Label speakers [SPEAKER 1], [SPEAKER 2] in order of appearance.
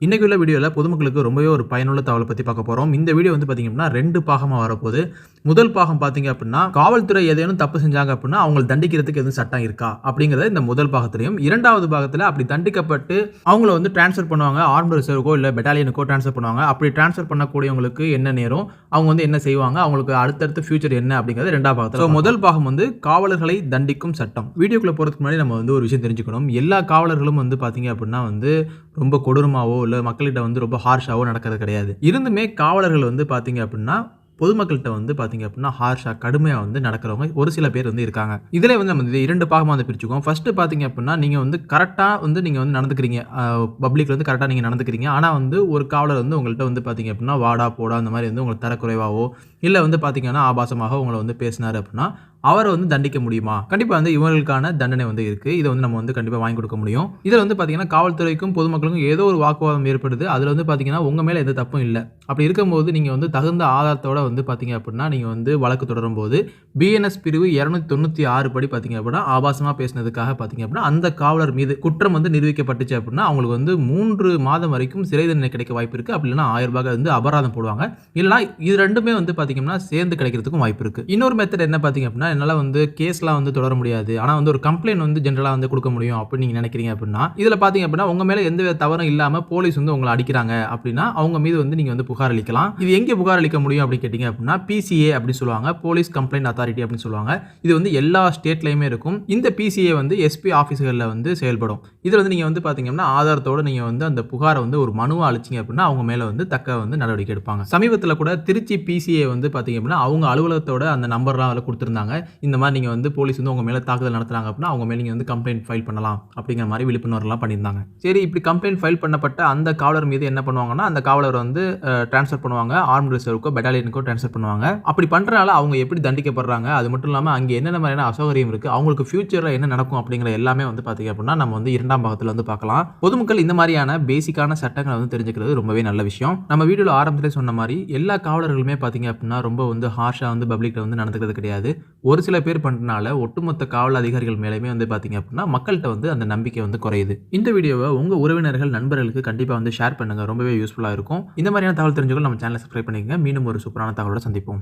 [SPEAKER 1] இன்னைக்கு உள்ள வீடியோல பொதுமக்களுக்கு ரொம்பவே ஒரு பயனுள்ள தகவலை பத்தி பார்க்க போறோம். இந்த வீடியோ வந்து பார்த்தீங்க அப்படின்னா 2 பாகமா வரப்போகுது. முதல் பாகம் பார்த்தீங்க அப்படின்னா, காவல்துறை ஏதேனும் தப்பு செஞ்சாங்க அப்படின்னா, அவங்கள தண்டிக்கிறதுக்கு எதுவும் சட்டம் இருக்கா? அப்படிங்கிறத இந்த முதல் பாகத்திலயும், 2வது பாகத்துல அப்படி தண்டிக்கப்பட்டு அவங்கள வந்து ட்ரான்ஸ்ஃபர் பண்ணுவாங்க. ஆர்ம்டு ரிசர்வ்க்கோ இல்ல பெட்டாலியனுக்கோ ட்ரான்ஸ்ஃபர் பண்ணுவாங்க. அப்படி ட்ரான்ஸ்ஃபர் பண்ணக்கூடியவங்களுக்கு என்ன நேரும்? அவங்க வந்து என்ன செய்வாங்க? அவங்களுக்கு அடுத்தடுத்த ஃபியூச்சர் என்ன? அப்படிங்கிறது 2வது பாகத்துல. முதல் பாகம் வந்து காவலர்களை தண்டிக்கும் சட்டம். வீடியோக்குள்ள போறதுக்கு முன்னாடி நம்ம வந்து ஒரு விஷயம் தெரிஞ்சுக்கணும். எல்லா காவலர்களும் வந்து பார்த்தீங்க அப்படின்னா வந்து ரொம்ப கொடூரமாவோ இல்ல மக்கள்கிட்ட வந்து ரொம்ப ஹார்ஷாவோ நடக்கிறது கிடையாது. இருந்துமே காவலர்கள் வந்து பார்த்தீங்க அப்படின்னா, பொதுமக்கள்கிட்ட வந்து பார்த்தீங்க அப்படின்னா, ஹார்ஷா கடுமையா வந்து நடக்கிறவங்க ஒரு சில பேர் வந்து இருக்காங்க. இதிலே வந்து நம்ம 2 பாகமா வந்து பிரிச்சுக்குவோம். ஃபர்ஸ்ட் பார்த்தீங்க அப்படின்னா, நீங்க வந்து கரெக்ட்டா வந்து நீங்க வந்து நடந்துக்கிறீங்க. பப்ளிக்ல வந்து கரெக்ட்டா நீங்க நடந்துக்கிறீங்க. ஆனா வந்து ஒரு காவலர் வந்து உங்கள்ட்ட வந்து பார்த்தீங்க அப்படின்னா, வாடா, போடா அந்த மாரி வந்து உங்களுக்கு தரக்குறைவாவோ, இல்ல வந்து பார்த்தீங்கன்னா, ஆபாசமாக உங்கள வந்து பேசினாரு அப்படின்னா, அவர வந்து தண்டிக்க முடியுமா? கண்டிப்பா வந்து இவங்களுக்கான தண்டனை வந்து இருக்கு. இத வந்து நம்ம வந்து கண்டிப்பா வாங்கி கொடுக்க முடியும். இதுல வந்து பார்த்தீங்கன்னா, காவல்துறைக்கும் பொதுமக்களுக்கும் ஏதோ ஒரு வாக்குவாதம் ஏற்படுது. அதுல வந்து பார்த்தீங்கன்னா, உங்க மேல எந்த தப்பும் இல்ல. அப்படி இருக்கும்போது நீங்க வந்து தகுந்த ஆதாரத்தோட வந்து பார்த்தீங்க அப்படின்னா, நீங்க வந்து வழக்கு தொடரும்போது பிஎன்எஸ் பிரிவு 296 படி பார்த்தீங்க அப்படின்னா, ஆபாசமா பேசினதுக்காக பார்த்தீங்க அப்படின்னா, அந்த காவலர் மீது குற்றம் வந்து நிரூபிக்கப்பட்டுச்சு அப்படின்னா, அவங்களுக்கு வந்து 3 மாதம் வரைக்கும் சிறை தண்டனை கிடைக்க வாய்ப்பு இருக்கு. அப்படி இல்லன்னா ரூ. 1000 வந்து அபராதம் போடுவாங்க. இல்லன்னா இது 2மே வந்து பார்த்தீங்கன்னா, சேர்ந்து கிடைக்கிறதுக்கும் வாய்ப்பு இருக்கு. இன்னொரு மெத்தட் என்ன பார்த்தீங்க அப்படின்னா, என்னால வந்து கேஸ்லாம் வந்து தொடர முடியாது. ஆனா வந்து ஒரு கம்ப்ளைண்ட் வந்து ஜெனரலா வந்து குடுக்க முடியும் அப்படின்னு நீங்க நினைக்கிறீங்க அப்படின்னா, இதுல பார்த்தீங்க அப்படின்னா, உங்க மேல எந்தவித தவறும் இல்லாம போலீஸ் வந்து உங்கள அடிக்கிறாங்க அப்படின்னா, அவங்க மீது வந்து நீங்க வந்து புகார் அளிக்கலாம். இது எங்கே புகார் அளிக்க முடியும் அப்படின்னு கேட்டீங்க அப்படின்னா, பிசிஏ அப்படின்னு சொல்லுவாங்க. போலீஸ் கம்ப்ளைண்ட் அத்தாரிட்டி அப்படின்னு சொல்லுவாங்க. இது வந்து எல்லா ஸ்டேட்லயுமே இருக்கும். இந்த பிசிஏ வந்து எஸ்பி ஆபீஸ்கள்ல வந்து செயல்படும். இதுல வந்து நீங்க வந்து பார்த்தீங்கன்னா, ஆதாரத்தோட நீங்க வந்து அந்த புகார வந்து ஒரு மனுவா அளிச்சீங்க அப்படின்னா, அவங்க மேல வந்து தக்க வந்து நடவடிக்கை எடுப்பாங்க. சமீபத்துல கூட திருச்சி பிசிஏ வந்து பார்த்தீங்க அப்படின்னா, அவங்க அலுவலகத்தோட அந்த நம்பர்லாம் அதுல குடுத்திருந்தாங்க. இந்த மாதிரி நீங்க வந்து போலீஸ் வந்து உங்க மேல தாக்குதல் நடத்துறாங்க அப்படின்னா, அவங்க மேல நீங்க வந்து கம்ப்ளைண்ட் ஃபைல் பண்ணலாம் அப்படிங்கிற மாதிரி விழிப்புணர்வுலாம் பண்ணியிருந்தாங்க. சரி, இப்படி கம்ப்ளைண்ட் ஃபைல் பண்ணப்பட்ட அந்த காவலர் மீது என்ன பண்ணுவாங்கன்னா, அந்த காவலர் வந்து ட்ரான்ஸ்ஃபர் பண்ணுவாங்க. ஆர்ம்டு ரிசர்வ்க்கோ பெட்டாலியனுக்கோ ட்ரான்ஸ்ஃபர் பண்ணுவாங்க. அப்படி பண்றனால அவங்க எப்படி தண்டிக்கப்படுறாங்க, அது மட்டும் இல்லாம அங்க என்னென்ன மாதிரியான அசௌகரியம் இருக்கு, அவங்களுக்கு ஃபியூச்சர்ல என்ன நடக்கும் அப்படிங்கிற எல்லாமே வந்து பாத்தீங்க அப்படின்னா, நம்ம வந்து 2ஆம் பாகத்துல வந்து பார்க்கலாம். பொதுமக்கள் இந்த மாதிரியான பேசிக்கான சட்டங்களை வந்து தெரிஞ்சுக்கிறது ரொம்பவே நல்ல விஷயம். நம்ம வீடியோல ஆரம்பத்திலே சொன்ன மாதிரி எல்லா காவலர்களுமே பாத்தீங்க அப்படின்னா ரொம்ப வந்து ஹார்ஷா வந்து பப்ளிக்ல வந்து நடந்துக்கிறது கிடையாது. ஒரு சில பேர் பண்றனால ஒட்டுமொத்த காவல் அதிகாரிகள் மேலயுமே வந்து பாத்தீங்க அப்படின்னா மக்கள்கிட்ட வந்து அந்த நம்பிக்கை வந்து குறையுது. இந்த வீடியோவை உங்க உறவினர்கள் நண்பர்களுக்கு கண்டிப்பா வந்து ஷேர் பண்ணுங்க. ரொம்பவே யூஸ்ஃபுல்லா இருக்கும். இந்த மாதிரியான தகவல் தெரிஞ்சுக்க நம்ம சேனலை சப்ஸ்கிரைப் பண்ணிக்கங்க. மீண்டும் ஒரு சூப்பரான தகவலோட சந்திப்போம்.